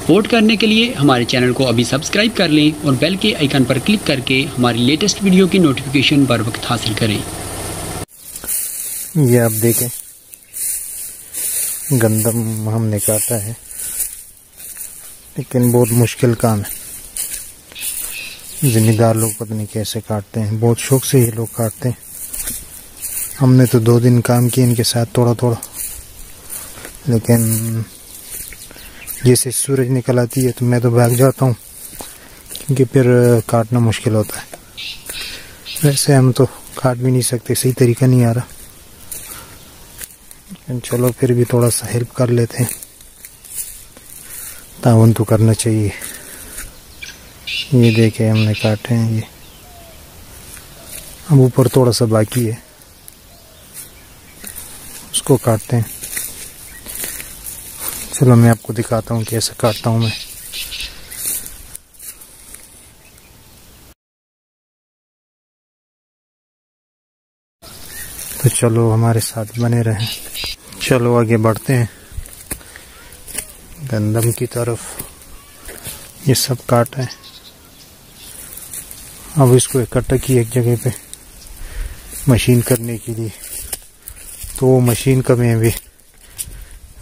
Support करने के लिए हमारे चैनल को अभी सब्सक्राइब कर लें और बेल के आइकन पर क्लिक करके हमारी लेटेस्ट वीडियो की नोटिफिकेशन बर वक्त हासिल करें। ये आप देखें, गंदम हमने काटा है, लेकिन बहुत मुश्किल काम है। जिम्मेदार लोग पता नहीं कैसे काटते हैं, बहुत शौक से ये लोग काटते हैं। हमने तो 2 दिन काम किया इनके साथ थोड़ा थोड़ा, लेकिन जैसे सूरज निकल आती है तो मैं तो भाग जाता हूँ, क्योंकि फिर काटना मुश्किल होता है। वैसे हम तो काट भी नहीं सकते, सही तरीका नहीं आ रहा, लेकिन चलो फिर भी थोड़ा सा हेल्प कर लेते हैं। तावन तो करना चाहिए। ये देखे हमने काटे हैं, ये अब ऊपर थोड़ा सा बाकी है, उसको काटते हैं। चलो मैं आपको दिखाता हूँ कैसे काटता हूँ मैं। तो चलो हमारे साथ बने रहें। चलो आगे बढ़ते हैं गंदम की तरफ। ये सब काटा है, अब इसको इकट्ठा किया एक जगह पे मशीन करने के लिए। तो वो मशीन का मैं भी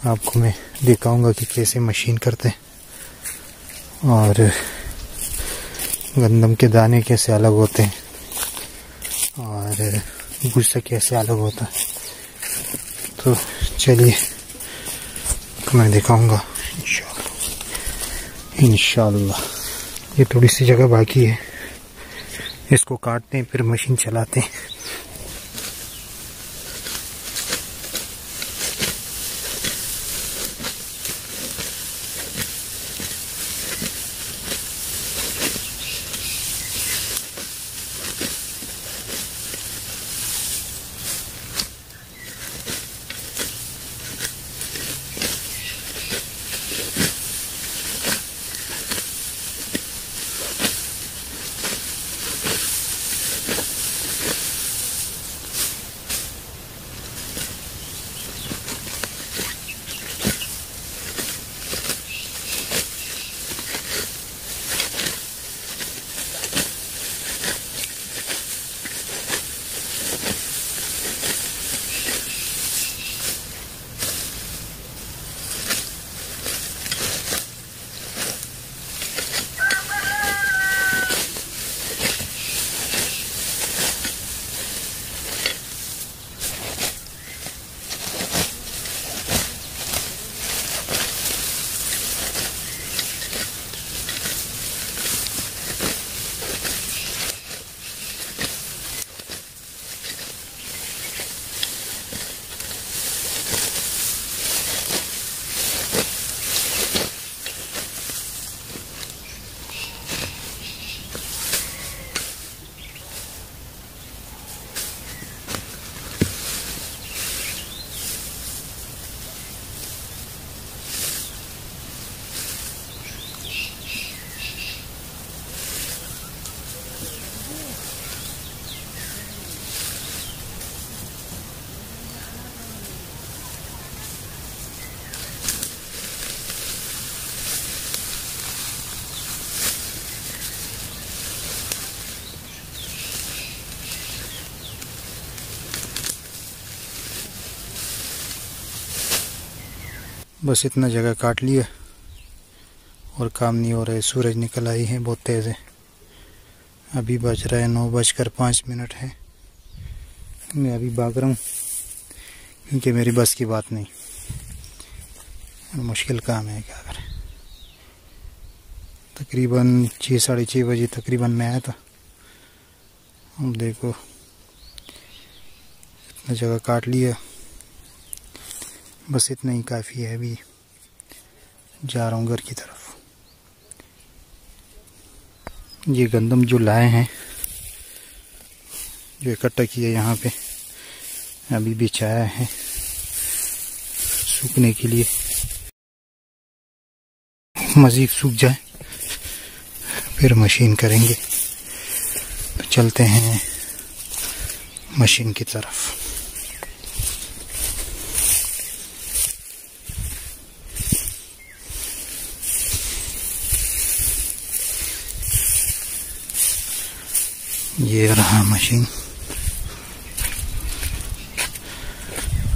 आपको मैं दिखाऊंगा कि कैसे मशीन करते हैं और गंदम के दाने कैसे अलग होते हैं और भूसा कैसे अलग होता है। तो चलिए मैं दिखाऊंगा इंशाल्लाह। ये थोड़ी सी जगह बाकी है, इसको काटते हैं फिर मशीन चलाते हैं। बस इतना जगह काट लिया और काम नहीं हो रहा है। सूरज निकल आई है, बहुत तेज़ है। अभी बज रहा है 9:05 है। मैं अभी भाग रहा हूँ क्योंकि मेरी बस की बात नहीं, मुश्किल काम है, क्या करें। तकरीबन 6 साढ़े 6 बजे तकरीबन मैं आया था। अब देखो इतना जगह काट लिया, बस इतना ही काफ़ी है। अभी जा रहा हूँ घर की तरफ। ये गंदम जो लाए हैं, जो इकट्ठा किया यहाँ पे, अभी बिछाया है सूखने के लिए। मज़ीद सूख जाए फिर मशीन करेंगे। तो चलते हैं मशीन की तरफ। ये रहा मशीन।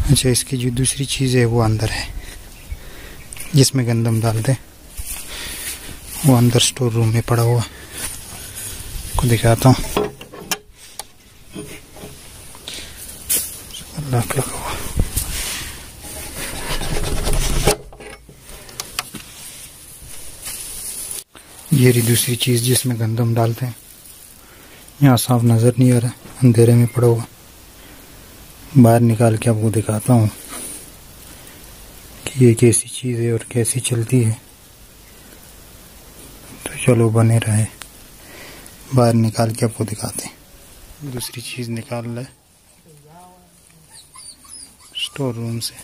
अच्छा, इसकी जो दूसरी चीज़ है वो अंदर है, जिसमें गंदम डालते, वो अंदर स्टोर रूम में पड़ा हुआ, को दिखाता हूँ। लॉक लगा हुआ। ये रही दूसरी चीज़ जिसमें गंदम डालते हैं। यहाँ साफ नज़र नहीं आ रहा, अंधेरे में पड़ा हुआ। बाहर निकाल के आपको दिखाता हूँ कि ये कैसी चीज़ है और कैसी चलती है। तो चलो बने रहे, बाहर निकाल के आपको दिखाते हैं। दूसरी चीज़ निकाल ले स्टोर रूम से।